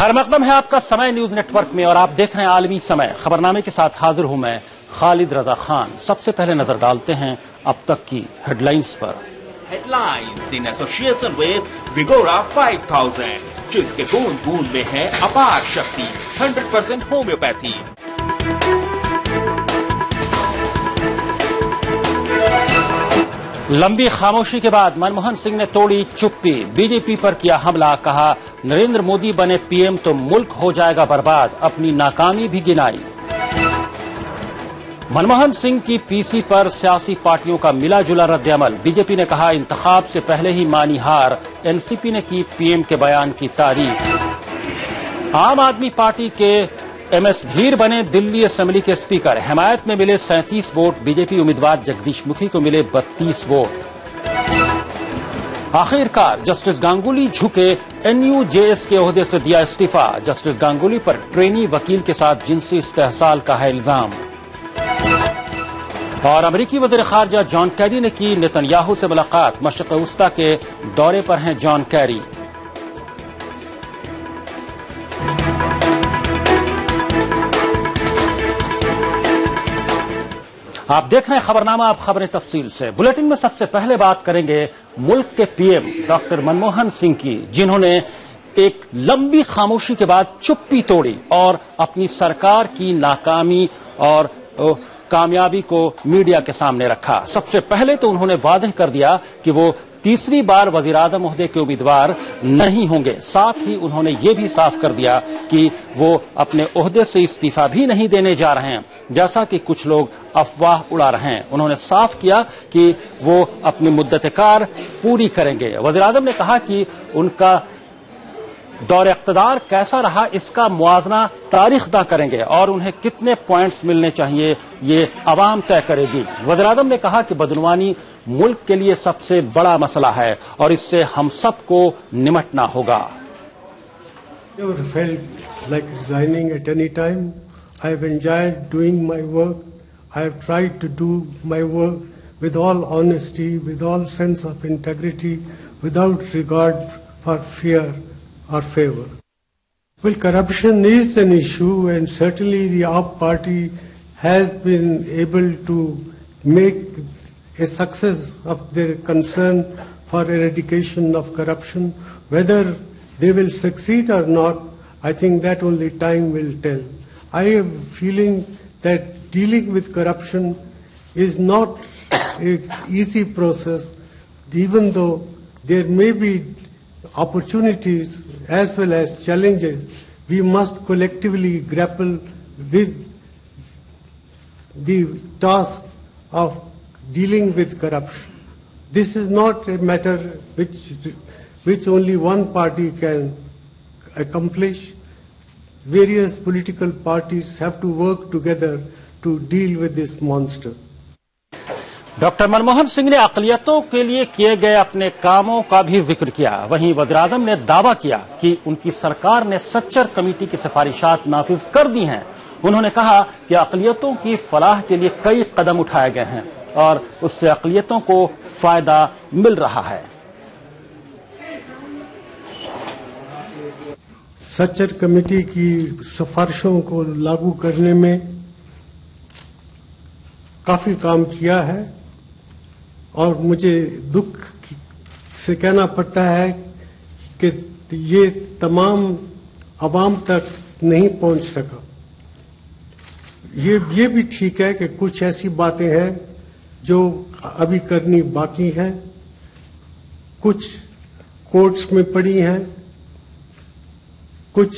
खैर मकदम है आपका समय न्यूज नेटवर्क में और आप देख रहे हैं आलमी समय। खबरनामे के साथ हाजिर हूं मैं खालिद रजा खान। सबसे पहले नजर डालते हैं अब तक की हेडलाइंस पर। हेडलाइंस इन एसोसिएशन विद विगोरा 5000, जो इसके बूंद बूंद में है अपार शक्ति, 100% होम्योपैथी। लंबी खामोशी के बाद मनमोहन सिंह ने तोड़ी चुप्पी, बीजेपी पर किया हमला। कहा नरेंद्र मोदी बने पीएम तो मुल्क हो जाएगा बर्बाद, अपनी नाकामी भी गिनाई। मनमोहन सिंह की पीसी पर सियासी पार्टियों का मिला जुला रद्द-ए-अमल। बीजेपी ने कहा इंतखाब से पहले ही मानी हार। एनसीपी ने की पीएम के बयान की तारीफ। आम आदमी पार्टी के एमएस धीर बने दिल्ली असेंबली के स्पीकर। हिमायत में मिले 37 वोट। बीजेपी उम्मीदवार जगदीश मुखी को मिले 32 वोट। आखिरकार जस्टिस गांगुली झुके, एनयूजेएस के ओहदे से दिया इस्तीफा। जस्टिस गांगुली पर ट्रेनी वकील के साथ जिनसी इस्तेहसाल का है इल्जाम। और अमेरिकी वज़ीर ख़ारजा जॉन कैरी ने की नेतन्याहू से मुलाकात। मशरिक़ वस्ता के दौरे पर हैं जॉन कैरी। आप देख रहे हैं खबरनामा, आप खबरें तफसील से। बुलेटिन में सबसे पहले बात करेंगे मुल्क के पीएम डॉक्टर मनमोहन सिंह की, जिन्होंने एक लंबी खामोशी के बाद चुप्पी तोड़ी और अपनी सरकार की नाकामी और कामयाबी को मीडिया के सामने रखा। सबसे पहले तो उन्होंने वादे कर दिया कि वो तीसरी बार वज़ीर-ए-आज़म ओहदे के उम्मीदवार नहीं होंगे। साथ ही उन्होंने ये भी साफ कर दिया कि वो अपने ओहदे से इस्तीफा भी नहीं देने जा रहे हैं, जैसा कि कुछ लोग अफवाह उड़ा रहे हैं। उन्होंने साफ किया कि वो अपनी मुद्दत-ए-कार पूरी करेंगे। वज़ीर-ए-आज़म ने कहा कि उनका दौर इक़्तिदार कैसा रहा इसका मुआवजा तारीख तय करेंगे और उन्हें कितने पॉइंट्स मिलने चाहिए ये अवाम तय करेगी। वज़ीर-ए-आज़म ने कहा कि बदनवानी मुल्क के लिए सबसे बड़ा मसला है और इससे हम सबको निमटना होगा। Never felt like resigning at any time. I have enjoyed doing my work. I have tried to do my work with all honesty, with all sense of integrity, without regard for fear or favor. Well, corruption is an issue, and certainly the AAP party has been able to make a success of their concern for eradication of corruption. Whether they will succeed or not, I think that only time will tell. I have a feeling that dealing with corruption is not an easy process, even though there may be opportunities as well as challenges. We must collectively grapple with the task of dealing with corruption. This is not a matter which only one party can accomplish. Various political parties have to work together to deal with this monster. Doctor Manmohan Singh ने अक़लियतों के लिए किए गए अपने कामों का भी जिक्र किया। वहीं वज़ीर-ए-आज़म ने दावा किया कि उनकी सरकार ने सच्चर कमेटी की सिफारिशात नाफिज कर दी हैं। उन्होंने कहा कि अक़लियतों की फलाह के लिए कई कदम उठाए गए हैं और उससे अक़लियतों को फायदा मिल रहा है। सच्चर कमेटी की सिफारिशों को लागू करने में काफी काम किया है और मुझे दुख से कहना पड़ता है कि ये तमाम अवाम तक नहीं पहुंच सका। ये भी ठीक है कि कुछ ऐसी बातें हैं जो अभी करनी बाकी हैं, कुछ कोर्ट्स में पड़ी हैं, कुछ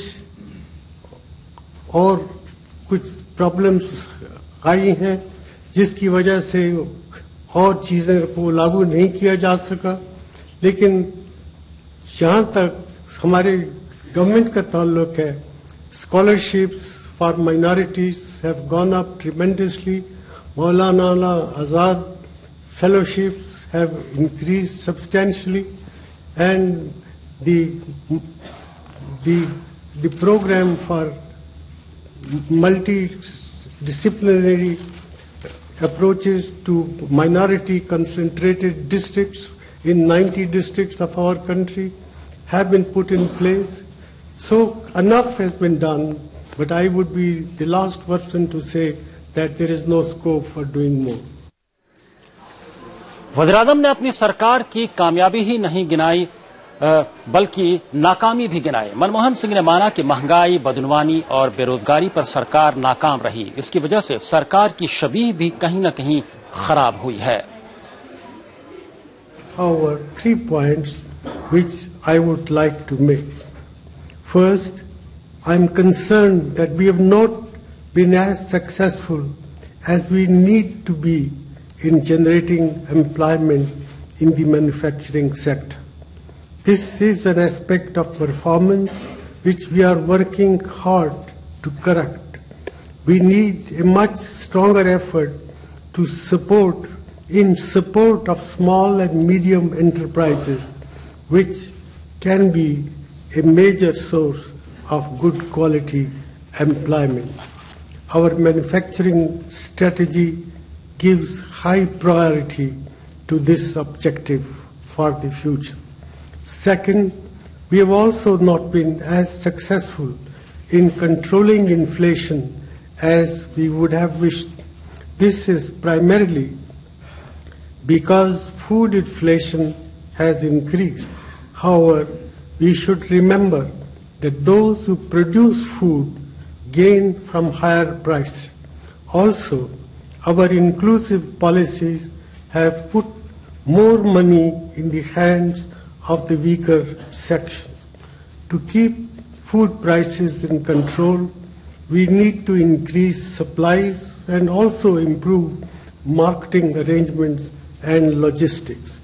प्रॉब्लम्स आई हैं जिसकी वजह से और चीजें को लागू नहीं किया जा सका। लेकिन जहां तक हमारे गवर्नमेंट का ताल्लुक है, scholarships for minorities have gone up tremendously. Maulana Azad fellowships have increased substantially, and the program for multidisciplinary approaches to minority concentrated districts in 90 districts of our country have been put in place. So enough has been done, but I would be the last person to say that there is no scope for doing more. वज़ीर-ए-आज़म ने अपनी सरकार की कामयाबी ही नहीं गिनाई बल्कि नाकामी भी गिनाई। मनमोहन सिंह ने माना कि महंगाई, बदनवानी और बेरोजगारी पर सरकार नाकाम रही। इसकी वजह से सरकार की शबीह भी कहीं न कहीं खराब हुई है। However, 3 points which I would like to make. First, I am concerned that we have not been as successful as we need to be in generating employment in the manufacturing sector. This is an aspect of performance which we are working hard to correct. We need a much stronger effort to support of small and medium enterprises, which can be a major source of good quality employment. Our manufacturing strategy gives high priority to this objective for the future. Second, we have also not been as successful in controlling inflation as we would have wished. This is primarily because food inflation has increased. However, we should remember that those who produce food gain from higher prices. Also, our inclusive policies have put more money in the hands of the weaker sections. To keep food prices in control, we need to increase supplies and also improve marketing arrangements and logistics.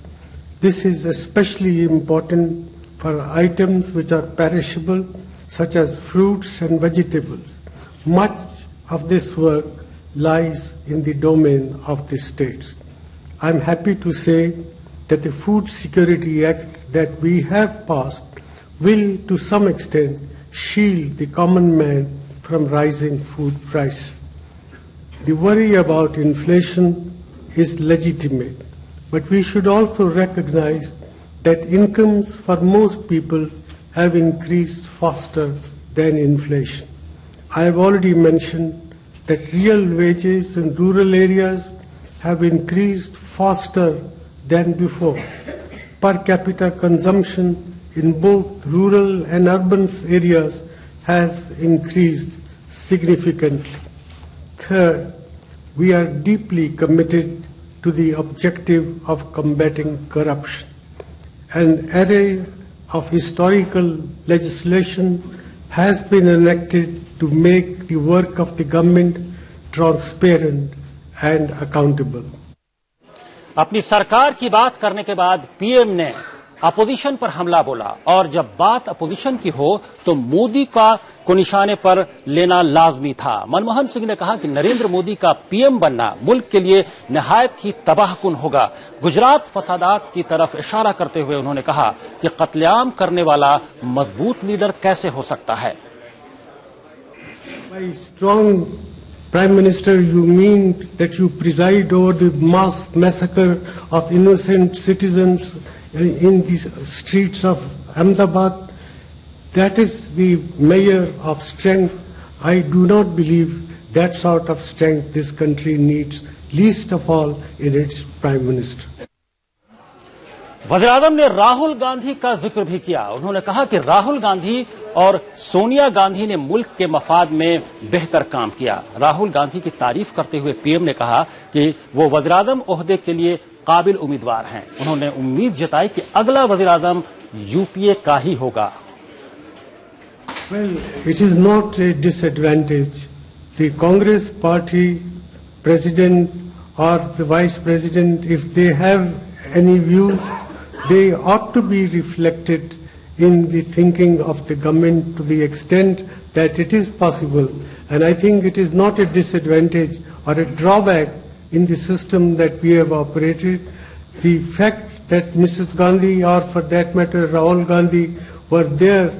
This is especially important for items which are perishable, such as fruits and vegetables. Much of this work lies in the domain of the states. I am happy to say that the Food Security Act that we have passed will, to some extent, shield the common man from rising food prices. The worry about inflation is legitimate, but we should also recognize that incomes for most people have increased faster than inflation. I have already mentioned that real wages in rural areas have increased faster than before. Per capita consumption in both rural and urban areas has increased significantly. Third, we are deeply committed to the objective of combating corruption. An array of historical legislation has been enacted to make the work of the government transparent and accountable. अपनी सरकार की बात करने के बाद PM ने opposition पर हमला बोला और जब बात अपोजिशन की हो तो मोदी को निशाने पर लेना लाजमी था। मनमोहन सिंह ने कहा कि नरेंद्र मोदी का पीएम बनना मुल्क के लिए निहायत ही तबाहकुन होगा। गुजरात फसादात की तरफ इशारा करते हुए उन्होंने कहा कि कत्लेआम करने वाला मजबूत लीडर कैसे हो सकता है। By strong Prime Minister, you mean that you preside over the mass massacre of innocent citizens in the streets of Ahmedabad? That is the measure of strength. I do not believe that sort of strength this country needs, least of all in its Prime Minister. वज़ीर-ए-आज़म ने राहुल गांधी का जिक्र भी किया। उन्होंने कहा कि राहुल गांधी और सोनिया गांधी ने मुल्क के मफाद में बेहतर काम किया। राहुल गांधी की तारीफ करते हुए पीएम ने कहा कि वो वज़ीर-ए-आज़म ओहदे के लिए काबिल उम्मीदवार हैं। उन्होंने उम्मीद जताई कि अगला वज़ीर-ए-आज़म यूपीए का ही होगा। Well, it is not a disadvantage. The Congress party president or the vice president, if they have any views, they ought to be reflected in the thinking of the government to the extent that it is possible. And I think it is not a disadvantage or a drawback in the system that we have operated. The fact that Mrs. Gandhi, or for that matter Rahul Gandhi, were there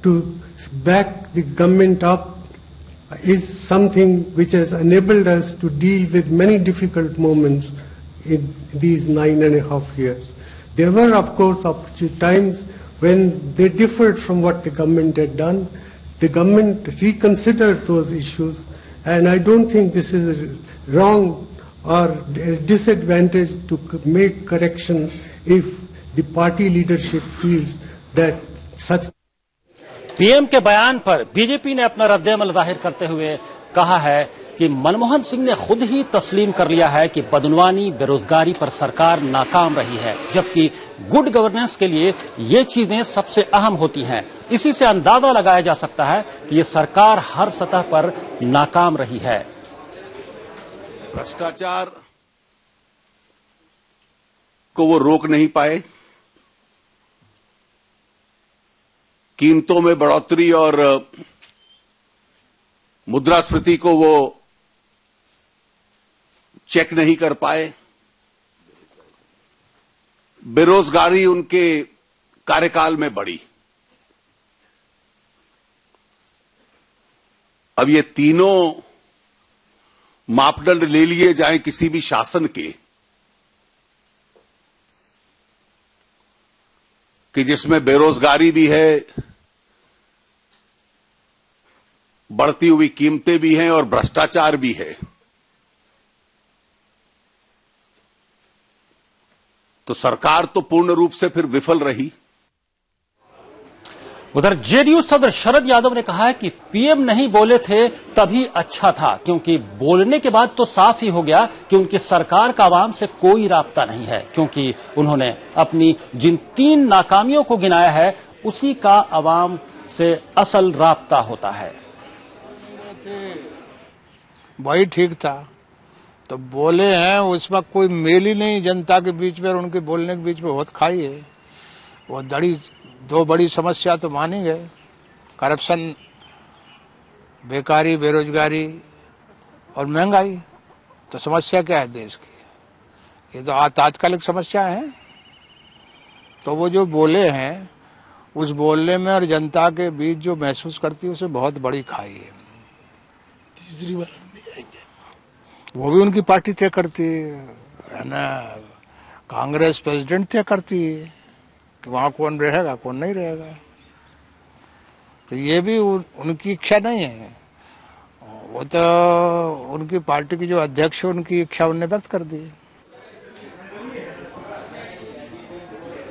to back the government up is something which has enabled us to deal with many difficult moments in these 9.5 years. There were, of course, times when they differed from what the government had done, the government reconsidered those issues, and I don't think this is wrong or a disadvantage to make correction if the party leadership feels that such. PM के बयान पर BJP ने अपना रद्देअमल जाहिर करते हुए कहा है कि मनमोहन सिंह ने खुद ही तस्लीम कर लिया है कि बदनवानी बेरोजगारी पर सरकार नाकाम रही है, जबकि गुड गवर्नेंस के लिए ये चीजें सबसे अहम होती हैं। इसी से अंदाजा लगाया जा सकता है कि ये सरकार हर सतह पर नाकाम रही है। भ्रष्टाचार को वो रोक नहीं पाए, कीमतों में बढ़ोतरी और मुद्रास्फीति को वो चेक नहीं कर पाए, बेरोजगारी उनके कार्यकाल में बढ़ी। अब ये तीनों मापदंड ले लिए जाएं किसी भी शासन के कि जिसमें बेरोजगारी भी है, बढ़ती हुई कीमतें भी हैं और भ्रष्टाचार भी है, तो सरकार तो पूर्ण रूप से फिर विफल रही। उधर जेडीयू सदर शरद यादव ने कहा है कि पीएम नहीं बोले थे तभी अच्छा था, क्योंकि बोलने के बाद तो साफ ही हो गया कि उनकी सरकार का आवाम से कोई राब्ता नहीं है, क्योंकि उन्होंने अपनी जिन 3 नाकामियों को गिनाया है उसी का आवाम से असल राब्ता होता है। वही ठीक था, तो बोले हैं उसमें कोई मेल ही नहीं जनता के बीच में और उनके बोलने के बीच में बहुत खाई है। वो 2 बड़ी समस्या तो मानी गए, करप्शन, बेकारी, बेरोजगारी और महंगाई। तो समस्या क्या है देश की? ये तो तात्कालिक समस्या है। तो वो जो बोले हैं उस बोलने में और जनता के बीच जो महसूस करती है उसे बहुत बड़ी खाई है। तीसरी बार नहीं आएंगे, वो भी उनकी पार्टी तय करती है ना, कांग्रेस प्रेसिडेंट तय करती है कि वहां कौन रहेगा कौन नहीं रहेगा। तो ये भी उनकी इच्छा नहीं है, वो तो उनकी पार्टी की जो अध्यक्ष है उनकी इच्छा उन्होंने व्यक्त कर दी।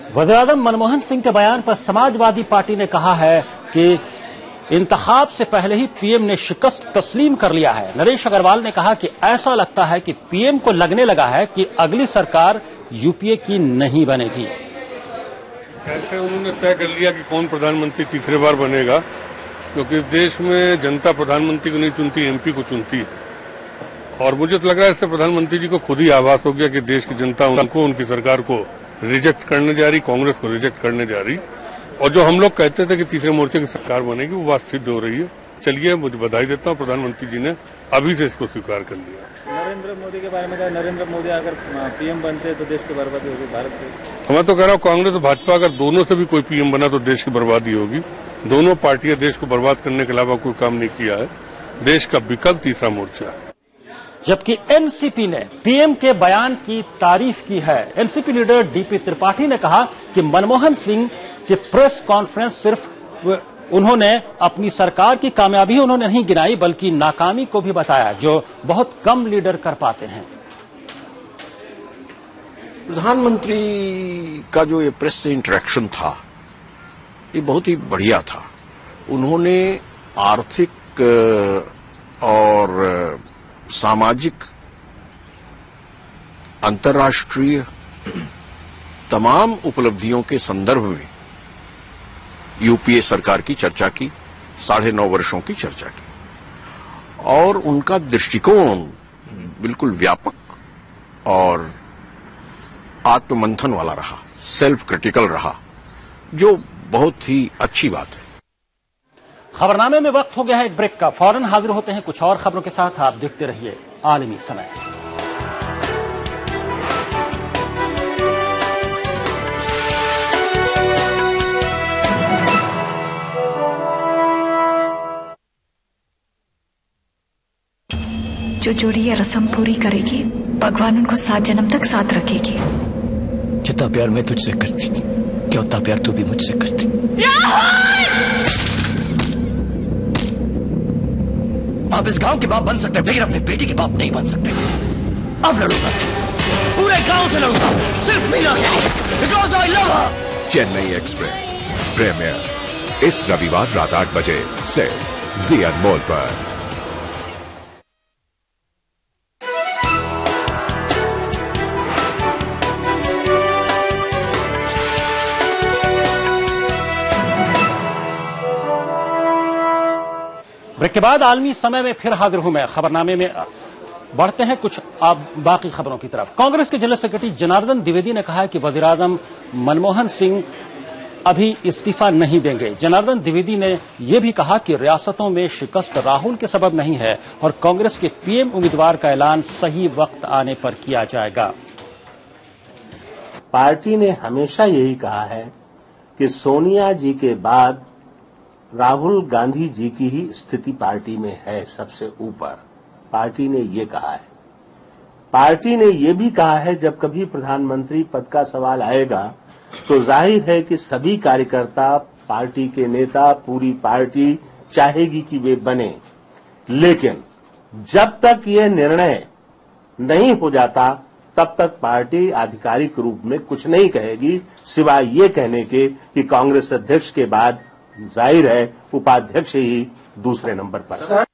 वज़ीर-ए-आज़म मनमोहन सिंह के बयान पर समाजवादी पार्टी ने कहा है कि इंतखाब से पहले ही पीएम ने शिकस्त तस्लीम कर लिया है। नरेश अग्रवाल ने कहा कि ऐसा लगता है कि पीएम को लगने लगा है कि अगली सरकार यूपीए की नहीं बनेगी। कैसे उन्होंने तय कर लिया कि कौन प्रधानमंत्री तीसरी बार बनेगा, क्योंकि देश में जनता प्रधानमंत्री को नहीं चुनती, एमपी को चुनती है। और मुझे तो लग रहा है इससे प्रधानमंत्री जी को खुद ही आभास हो गया कि देश की जनता उनको, उनकी सरकार को रिजेक्ट करने जा रही, कांग्रेस को रिजेक्ट करने जा रही। और जो हम लोग कहते थे कि तीसरे मोर्चे की सरकार बनेगी, वो बात सिद्ध हो रही है। चलिए, मुझे बधाई देता हूँ, प्रधानमंत्री जी ने अभी से इसको स्वीकार कर लिया। नरेंद्र मोदी के बारे में कहा, नरेंद्र मोदी अगर पीएम बनते तो देश की बर्बादी होगी भारत की। मैं तो कह रहा हूँ कांग्रेस और भाजपा अगर दोनों से भी कोई पीएम बना तो देश की बर्बादी होगी। दोनों पार्टियां देश को बर्बाद करने के अलावा कोई काम नहीं किया है। देश का विकल्प तीसरा मोर्चा। जबकि एनसीपी ने पीएम के बयान की तारीफ की है। एनसीपी लीडर डीपी त्रिपाठी ने कहा कि मनमोहन सिंह की प्रेस कॉन्फ्रेंस सिर्फ उन्होंने अपनी सरकार की कामयाबी उन्होंने नहीं गिनाई, बल्कि नाकामी को भी बताया, जो बहुत कम लीडर कर पाते हैं। प्रधानमंत्री का जो ये प्रेस से इंटरेक्शन था, ये बहुत ही बढ़िया था। उन्होंने आर्थिक और सामाजिक, अंतर्राष्ट्रीय तमाम उपलब्धियों के संदर्भ में यूपीए सरकार की चर्चा की, 9.5 वर्षों की चर्चा की, और उनका दृष्टिकोण बिल्कुल व्यापक और आत्ममंथन वाला रहा, सेल्फ क्रिटिकल रहा, जो बहुत ही अच्छी बात है। खबरनामे में वक्त हो गया है एक ब्रेक का। फौरन हाजिर होते हैं कुछ और खबरों के साथ। आप देखते रहिए आलमी समय। जो जोड़ी ये रस्म पूरी करेगी, भगवान उनको 7 जन्म तक साथ रखेगी। जितना प्यार मैं तुझसे करती क्या उतना प्यार तू भी मुझसे करती? आप इस गांव के बाप बन सकते हैं, लेकिन अपने बेटे के बाप नहीं बन सकते। अब लड़ूंगा, पूरे गांव से लड़ूंगा, सिर्फ मीना के लिए, because I love her. Chennai express premiere इस रविवार रात 8 बजे सिर्फ जी अनमोल पर। ब्रेक के बाद आलमी समय में फिर हाजिर हूं मैं। खबरनामे में बढ़ते हैं कुछ बाकी खबरों की तरफ। कांग्रेस के जनरल सेक्रेटरी जनार्दन द्विवेदी ने कहा है कि वजीर आजम मनमोहन सिंह अभी इस्तीफा नहीं देंगे। जनार्दन द्विवेदी ने यह भी कहा कि रियासतों में शिकस्त राहुल के सबब नहीं है और कांग्रेस के पीएम उम्मीदवार का ऐलान सही वक्त आने पर किया जाएगा। पार्टी ने हमेशा यही कहा है कि सोनिया जी के बाद राहुल गांधी जी की ही स्थिति पार्टी में है सबसे ऊपर। पार्टी ने ये कहा है। पार्टी ने ये भी कहा है जब कभी प्रधानमंत्री पद का सवाल आएगा तो जाहिर है कि सभी कार्यकर्ता, पार्टी के नेता, पूरी पार्टी चाहेगी कि वे बने, लेकिन जब तक ये निर्णय नहीं हो जाता तब तक पार्टी आधिकारिक रूप में कुछ नहीं कहेगी, सिवाय ये कहने के कि कांग्रेस अध्यक्ष के बाद जाहिर है उपाध्यक्ष ही दूसरे नंबर पर।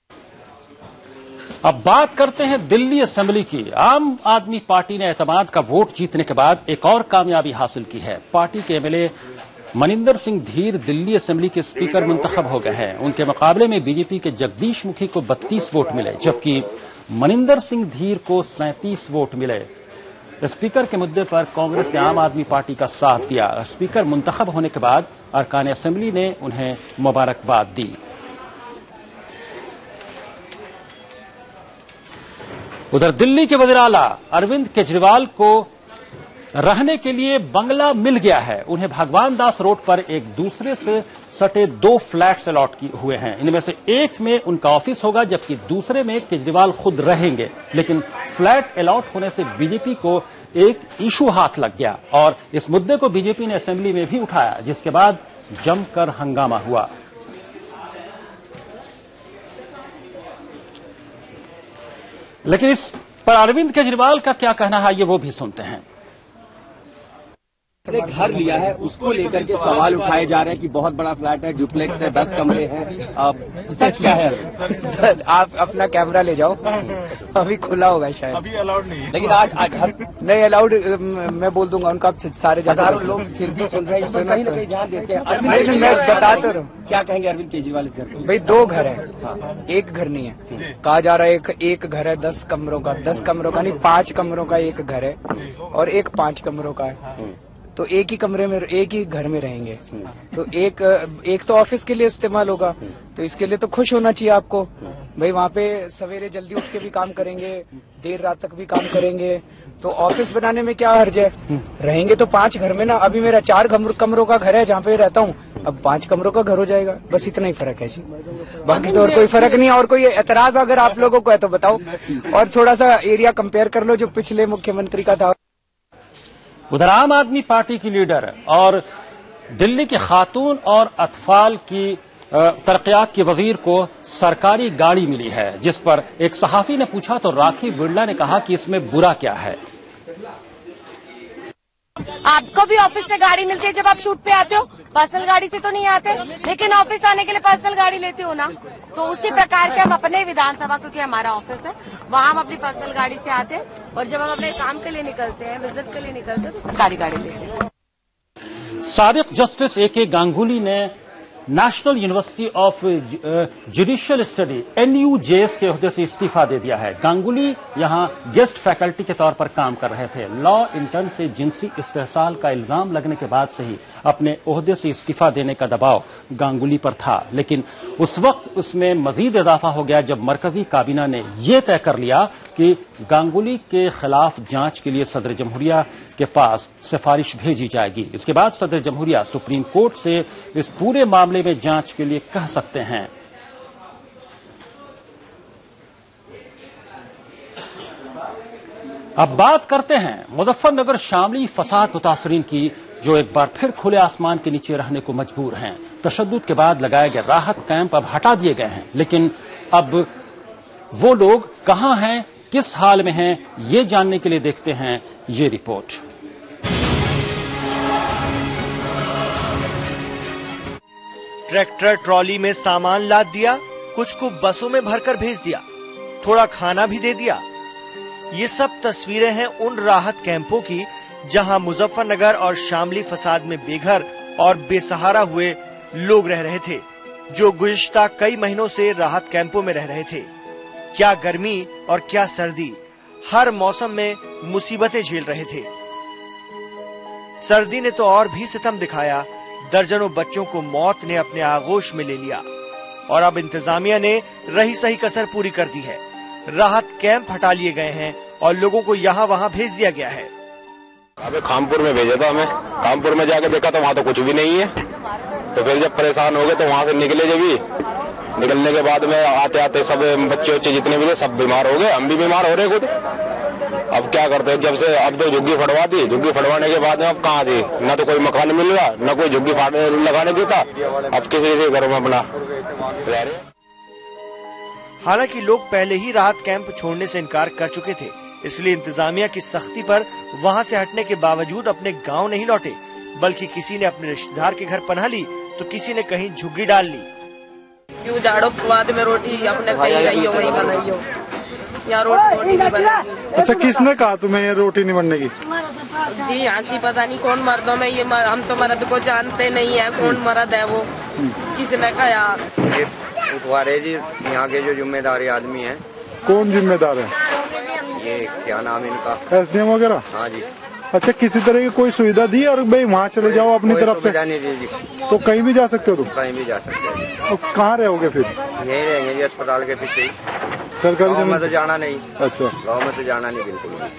अब बात करते हैं दिल्ली असेंबली की। आम आदमी पार्टी ने एतमाद का वोट जीतने के बाद एक और कामयाबी हासिल की है। पार्टी के एमएलए मनिंदर सिंह धीर दिल्ली असेंबली के स्पीकर मुंतखब हो गए हैं। उनके मुकाबले में बीजेपी के जगदीश मुखी को 32 वोट मिले, जबकि मनिंदर सिंह धीर को 37 वोट मिले। स्पीकर के मुद्दे पर कांग्रेस ने आम आदमी पार्टी का साथ दिया। स्पीकर मुंतखब होने के बाद अरकान असेंबली ने उन्हें मुबारकबाद दी। उधर दिल्ली के वज़ीर आला अरविंद केजरीवाल को रहने के लिए बंगला मिल गया है। उन्हें भगवान दास रोड पर एक दूसरे से सटे 2 फ्लैट्स अलॉट हुए हैं। इनमें से एक में उनका ऑफिस होगा, जबकि दूसरे में केजरीवाल खुद रहेंगे। लेकिन फ्लैट अलॉट होने से बीजेपी को एक इशू हाथ लग गया और इस मुद्दे को बीजेपी ने असेंबली में भी उठाया, जिसके बाद जमकर हंगामा हुआ। लेकिन इस पर अरविंद केजरीवाल का क्या कहना है, ये वो भी सुनते हैं। घर लिया है, उसको लेकर के सवाल उठाए जा रहे हैं कि बहुत बड़ा फ्लैट है, डुप्लेक्स है, 10 कमरे हैं। सच क्या है? आप अपना कैमरा ले जाओ, अभी खुला होगा शायद। अभी अलाउड नहीं है, लेकिन आज नहीं अलाउड। मैं बोल दूंगा उनको, आप सारे हजारों लोग फिर भी सुन रहे हैं, कहीं ना कहीं ध्यान देते हैं। मैं बताता रहा हूँ। क्या कहेंगे अरविंद केजरीवाल इस घर को? भाई 2 घर है, एक घर नहीं है। कहा जा रहा है एक घर है 10 कमरों का, 10 कमरों का नहीं 5 कमरों का एक घर है और एक 5 कमरों का है। तो एक ही कमरे में, एक ही घर में रहेंगे। तो एक तो ऑफिस के लिए इस्तेमाल होगा, तो इसके लिए तो खुश होना चाहिए आपको। भाई वहाँ पे सवेरे जल्दी उठ के भी काम करेंगे, देर रात तक भी काम करेंगे, तो ऑफिस बनाने में क्या हर्ज है? रहेंगे तो 5 घर में ना। अभी मेरा 4 कमरों का घर है जहाँ पे रहता हूँ, अब 5 कमरों का घर हो जाएगा। बस इतना ही फर्क है जी, बाकी तो और कोई फर्क नहीं है। और कोई एतराज अगर आप लोगों को है तो बताओ, और थोड़ा सा एरिया कंपेयर कर लो जो पिछले मुख्यमंत्री का था। उधर आम आदमी पार्टी की लीडर और दिल्ली की खातून और अतफाल की तरक्यात के वजीर को सरकारी गाड़ी मिली है, जिस पर एक सहाफी ने पूछा तो राखी बिरला ने कहा कि इसमें बुरा क्या है। आपको भी ऑफिस से गाड़ी मिलती है जब आप शूट पे आते हो, पर्सनल गाड़ी से तो नहीं आते, लेकिन ऑफिस आने के लिए पर्सनल गाड़ी लेते हो ना। तो उसी प्रकार से हम अपने विधानसभा, क्योंकि हमारा ऑफिस है वहाँ हम अपनी पर्सनल गाड़ी से आते हैं, और जब हम अपने काम के लिए निकलते हैं, विजिट के लिए निकलते हैं, तो सरकारी गाड़ी लेते हैं। साबिक जस्टिस ए.के. गांगुली ने national university of judicial study NUJS के ओहदे से इस्तीफा दे दिया है। गांगुली यहां गेस्ट फैकल्टी के तौर पर काम कर रहे थे। लॉ इंटर्न से जिनसी इस्तेहसाल का इल्जाम लगने के बाद से ही अपने ओहदे से इस्तीफा देने का दबाव गांगुली पर था, लेकिन उस वक्त उसमें मजीद इजाफा हो गया जब मरकजी काबीना ने यह तय कर लिया कि गांगुली के खिलाफ जांच के लिए सदर जमहूरिया के पास सिफारिश भेजी जाएगी। इसके बाद सदर जमहूरिया सुप्रीम कोर्ट से इस पूरे मामले में जांच के लिए कह सकते हैं। अब बात करते हैं मुजफ्फरनगर शामली फसाद मुतासरीन की, जो एक बार फिर खुले आसमान के नीचे रहने को मजबूर हैं। तशद्दुद के बाद लगाए गए राहत कैंप अब हटा दिए गए हैं, लेकिन अब वो लोग कहां हैं, किस हाल में हैं, ये जानने के लिए देखते हैं ये रिपोर्ट। ट्रैक्टर ट्रॉली में सामान लाद दिया, कुछ को बसों में भरकर भेज दिया, थोड़ा खाना भी दे दिया। ये सब तस्वीरें हैं उन राहत कैंपों की जहां मुजफ्फरनगर और शामली फसाद में बेघर और बेसहारा हुए लोग रह रहे थे, जो गुज़िश्ता कई महीनों से राहत कैंपों में रह रहे थे। क्या गर्मी और क्या सर्दी, हर मौसम में मुसीबतें झेल रहे थे। सर्दी ने तो और भी सितम दिखाया, दर्जनों बच्चों को मौत ने अपने आगोश में ले लिया और अब इंतजामिया ने रही सही कसर पूरी कर दी है। राहत कैंप हटा लिए गए हैं और लोगों को यहाँ वहाँ भेज दिया गया है। अबे खामपुर में भेजा था हमें, खामपुर में जाके देखा तो वहाँ तो कुछ भी नहीं है। तो फिर जब परेशान हो गए तो वहाँ से निकले, जब निकलने के बाद में आते आते सब बच्चे जितने भी थे सब बीमार हो गए, हम भी बीमार हो रहे खुद। अब क्या करते हैं, जब से अब तो झुग्गी फटवा दी, झुग्गी फटवाने के बाद में अब कहाँ थी, न तो कोई मकान मिल रहा, न कोई झुग्गी लगाने देता, अब किसी के घर में अपना रह रहे। हालांकि लोग पहले ही राहत कैंप छोड़ने से इनकार कर चुके थे, इसलिए इंतजामिया की सख्ती पर वहां से हटने के बावजूद अपने गांव नहीं लौटे, बल्कि किसी ने अपने रिश्तेदार के घर पनाह ली तो किसी ने कहीं झुग्गी डाल ली। क्यों झाड़ो बाद में रोटी अपने कहीं रही हो वही बनाई हो, यहाँ रोटी नहीं बनेगी। अच्छा, किसने कहा तुम्हें ये रोटी नहीं बनने की? जी यहाँ की पता नहीं कौन मर्दों में, ये हम तो मर्द को जानते नहीं है, कौन मर्द है वो, किसने कहा। उठवारे जी यहाँ के जो जिम्मेदारी आदमी हैं। कौन जिम्मेदार है? ये क्या नाम है इनका, SDM वगैरह? हाँ जी। अच्छा, किसी तरह की कोई सुविधा दी और भाई वहाँ चले जाओ अपनी तरफ से? नहीं दी जी। तो कहीं भी जा सकते हो तुम? कहीं भी जा सकते हैं। तो कहाँ रहोगे फिर? यही रहेंगे जी, अस्पताल के पीछे। सरकारी गाँव में तो जाना नहीं। अच्छा, गाँव में तो जाना नहीं बिल्कुल भी।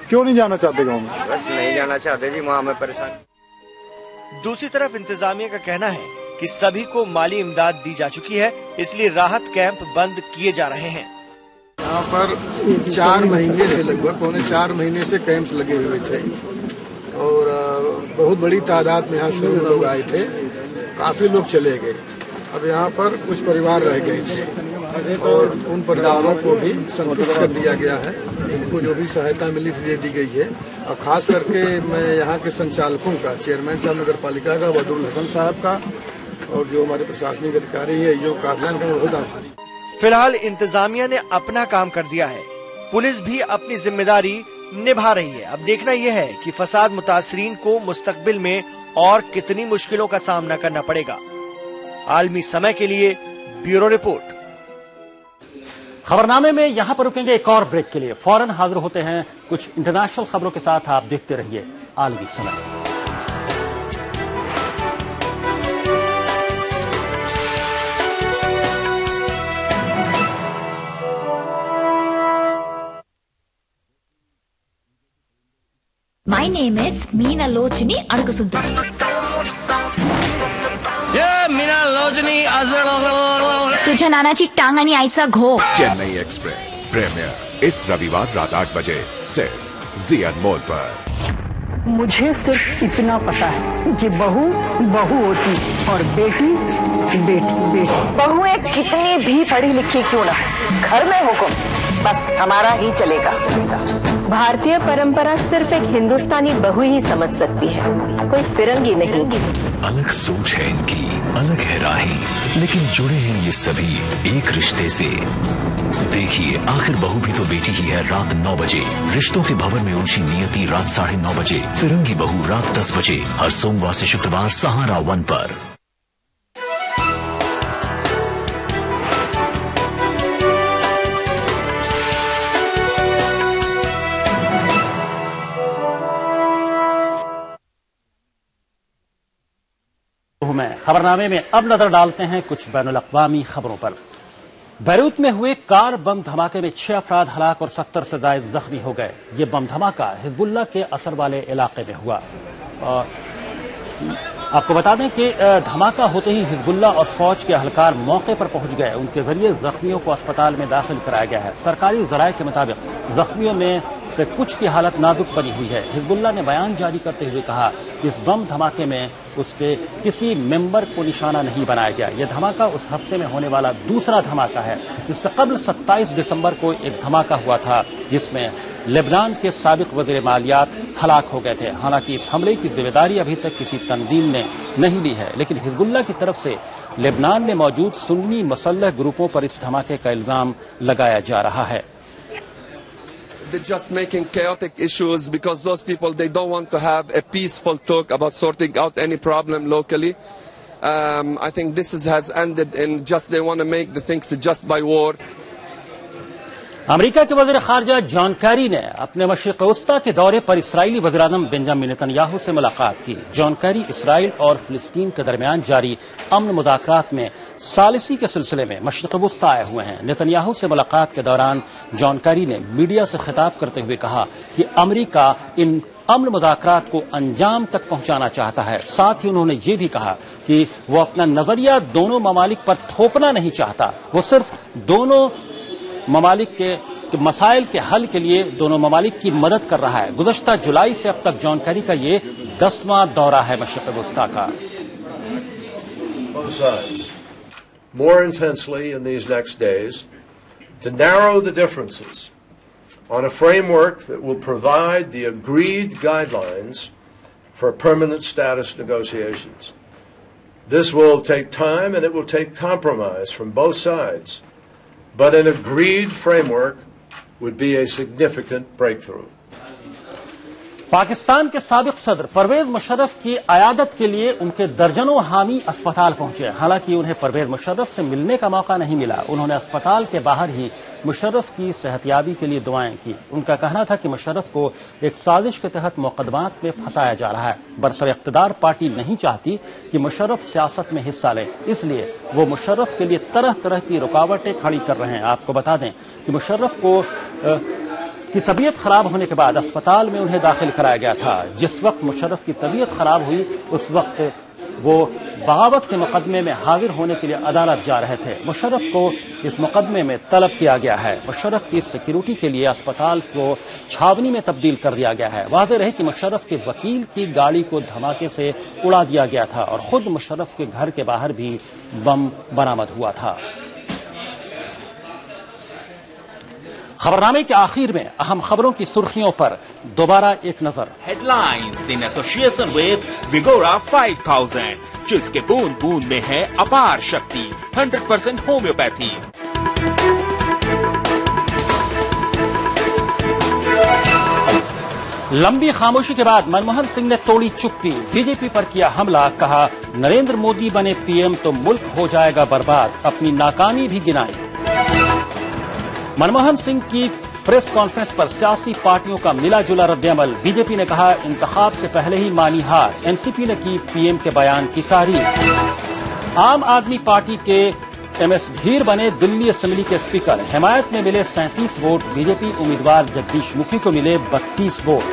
क्यों नहीं जाना चाहते गाँव में? बस नहीं जाना चाहते जी, वहाँ में परेशान। दूसरी तरफ इंतजामिया का कहना है कि सभी को माली इमदाद दी जा चुकी है, इसलिए राहत कैंप बंद किए जा रहे हैं। यहाँ पर 4 महीने से लगभग 4 महीने से कैंप्स लगे हुए थे और बहुत बड़ी तादाद में यहाँ शुरू लोग आए थे, काफी लोग चले गए। अब यहाँ पर कुछ परिवार रह गए थे और उन परिवारों को भी संतुष्ट कर दिया गया है। इनको जो भी सहायता मिली थी दे दी गई है। और खास करके मैं यहाँ के संचालकों का, चेयरमैन साहब नगर पालिका का, वदुल हसन साहब का और जो हमारे प्रशासनिक अधिकारी है जो कार्यालय का, बहुत आभारी। फिलहाल इंतजामिया ने अपना काम कर दिया है, पुलिस भी अपनी जिम्मेदारी निभा रही है। अब देखना यह है कि फसाद मुतासरीन को मुस्तकबिल में और कितनी मुश्किलों का सामना करना पड़ेगा। आलमी समय के लिए ब्यूरो रिपोर्ट। खबरनामे में यहां पर रुकेंगे एक और ब्रेक के लिए, फौरन हाजिर होते हैं कुछ इंटरनेशनल खबरों के साथ। आप देखते रहिए आलमी समय। My name is Meena Lochini Adugusunthari. Meena लोचनी तुझ्या नानाची टांग आणि आईचा घो। चेन्नई एक्सप्रेस प्रीमियर इस रविवार रात 8 बजे सिर्फ जी अनमोल पर। मुझे सिर्फ इतना पता है कि बहू बहू होती और बेटी बेटी बेटी। बहुएं कितनी भी पढ़ी लिखी क्यों ना, घर में हुकुम बस हमारा ही चलेगा। भारतीय परंपरा सिर्फ एक हिंदुस्तानी बहू ही समझ सकती है, कोई फिरंगी नहीं। अलग सोच है इनकी, अलग है राहें, लेकिन जुड़े हैं ये सभी एक रिश्ते से। देखिए आखिर बहू भी तो बेटी ही है रात 9 बजे। रिश्तों के भवन में उलझी नियति रात 9:30 बजे। फिरंगी बहू रात 10 बजे हर सोमवार से शुक्रवार सहारा 1 पर। खबरनामे में अब नजर डालते हैं कुछ बैनुल-अक़वामी खबरों पर। बैरूत में हुए कार बम धमाके में 6 अफराद हलाक और 70 से ज्यादा जख्मी हो गए। ये बम धमाका हिजबुल्लाह के असर वाले इलाके में हुआ। और आपको बता दें कि धमाका होते ही हिजबुल्लाह और फौज के अहलकार मौके पर पहुंच गए। उनके जरिए जख्मियों को अस्पताल में दाखिल कराया गया है। सरकारी जराये के मुताबिक जख्मियों में से कुछ की हालत नाजुक बनी हुई है। हिजबुल्लाह ने बयान जारी करते हुए कहा कि इस बम धमाके में उसके किसी मेंबर को निशाना नहीं बनाया गया। यह धमाका उस हफ्ते में होने वाला दूसरा धमाका है। इससे कबल 27 दिसंबर को एक धमाका हुआ था जिसमें लेबनान के साबिक वज़ीर मालियात हलाक हो गए थे। हालांकि इस हमले की जिम्मेदारी अभी तक किसी तंजीम ने नहीं ली है, लेकिन हिजबुल्लाह की तरफ से लेबनान में मौजूद सुन्नी मुसल्लह ग्रुपों पर इस धमाके का इल्जाम लगाया जा रहा है। They're just making chaotic issues because those people, they don't want to have a peaceful talk about sorting out any problem locally. I think this has ended in just they want to make the things just by war. America के वज़ीर ख़ारजा John Kerry ने अपने मशरिक़ वस्ता के दौरे पर Israeli वज़ीर-ए-आज़म Benjamin Netanyahu से मुलाकात की। जॉन कैरी इसराइल और फिलिस्तीन के दरमियान जारी अमन मुज़ाकरात में सालिसी के सिलसिले में मशरिक़ वस्ता आए हुए हैं। नेतन्याहू से मुलाकात के दौरान जॉन कैरी ने मीडिया से खिताब करते हुए कहा कि अमेरिका इन अमन मुज़ाकरात को अंजाम तक पहुंचाना चाहता है। साथ ही उन्होंने ये भी कहा कि वो अपना नजरिया दोनों ममालिक पर थोपना नहीं चाहता, वो सिर्फ दोनों ममालिक के मसाइल के हल के लिए दोनों ममालिक की मदद कर रहा है। गुज़श्ता जुलाई से अब तक जॉन कैरी का ये 10वां दौरा है मशरिक़ वस्ता का। More intensely in these next days to narrow the differences on a framework that will provide the agreed guidelines for permanent status negotiations. This will take time and it will take compromise from both sides. But an agreed framework would be a significant breakthrough. Pakistan के साबिक सदर परवेज मुशर्रफ की अयादत के लिए उनके दर्जनों हामी अस्पताल पहुंचे। हालांकि उन्हें परवेज मुशर्रफ से मिलने का मौका नहीं मिला। उन्होंने अस्पताल के बाहर ही मुशर्रफ की सेहतयाबी के लिए दुआएं की। उनका कहना था कि मुशर्रफ को एक साजिश के तहत मुकदमात में फंसाया जा रहा है। बरसर इख्तिदार पार्टी नहीं चाहती कि मुशर्रफ सियासत में हिस्सा लें, इसलिए वो मुशर्रफ के लिए तरह तरह की रुकावटें खड़ी कर रहे हैं। आपको बता दें कि मुशर्रफ को की तबीयत खराब होने के बाद अस्पताल में उन्हें दाखिल कराया गया था। जिस वक्त मुशर्रफ की तबीयत खराब हुई उस वक्त वो बगावत के मुकदमे में हाजिर होने के लिए अदालत जा रहे थे। मुशर्रफ को इस मुकदमे में तलब किया गया है। मुशर्रफ की सिक्योरिटी के लिए अस्पताल को छावनी में तब्दील कर दिया गया है। वाज़ेह रहे कि मुशर्रफ के वकील की गाड़ी को धमाके से उड़ा दिया गया था और खुद मुशर्रफ के घर के बाहर भी बम बरामद हुआ था। खबरनामे के आखिर में अहम खबरों की सुर्खियों पर दोबारा एक नजर। हेडलाइंस इन एसोसिएशन विद विगोरा 5000, जिसके बूंद बूंद में है अपार शक्ति, 100% होम्योपैथी। लंबी खामोशी के बाद मनमोहन सिंह ने तोड़ी चुप्पी, बीजेपी पर किया हमला। कहा नरेंद्र मोदी बने पीएम तो मुल्क हो जाएगा बर्बाद, अपनी नाकामी भी गिनाई। मनमोहन सिंह की प्रेस कॉन्फ्रेंस पर सियासी पार्टियों का मिला जुला रद्द-ए-अमल। बीजेपी ने कहा इंतखाब से पहले ही मानी हार। एनसीपी ने की पीएम के बयान की तारीफ। आम आदमी पार्टी के एमएस धीर बने दिल्ली असेंबली के स्पीकर। हिमायत में मिले 37 वोट। बीजेपी उम्मीदवार जगदीश मुखी को मिले 32 वोट।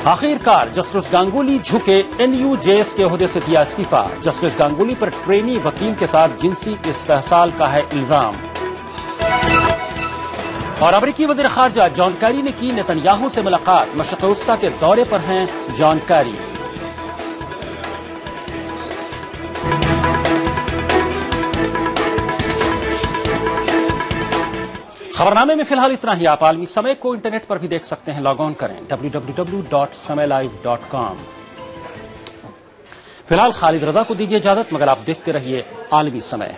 आखिरकार जस्टिस गांगुली झुके, एनयूजेएस के ओहदे से दिया इस्तीफा। जस्टिस गांगुली पर ट्रेनी वकील के साथ जिनसी इस्तेहसाल का है इल्जाम। और अमेरिकी वज़ीर ख़ारजा जॉन कैरी ने की नेतन्याहू से मुलाकात। मशरिक़ वस्ता के दौरे पर हैं जॉन कैरी। खबरनामे में फिलहाल इतना ही। आप आलमी समय को इंटरनेट पर भी देख सकते हैं। लॉग ऑन करें www.samaylive.com। फिलहाल खालिद रजा को दीजिए इजाजत, मगर आप देखते रहिए आलमी समय।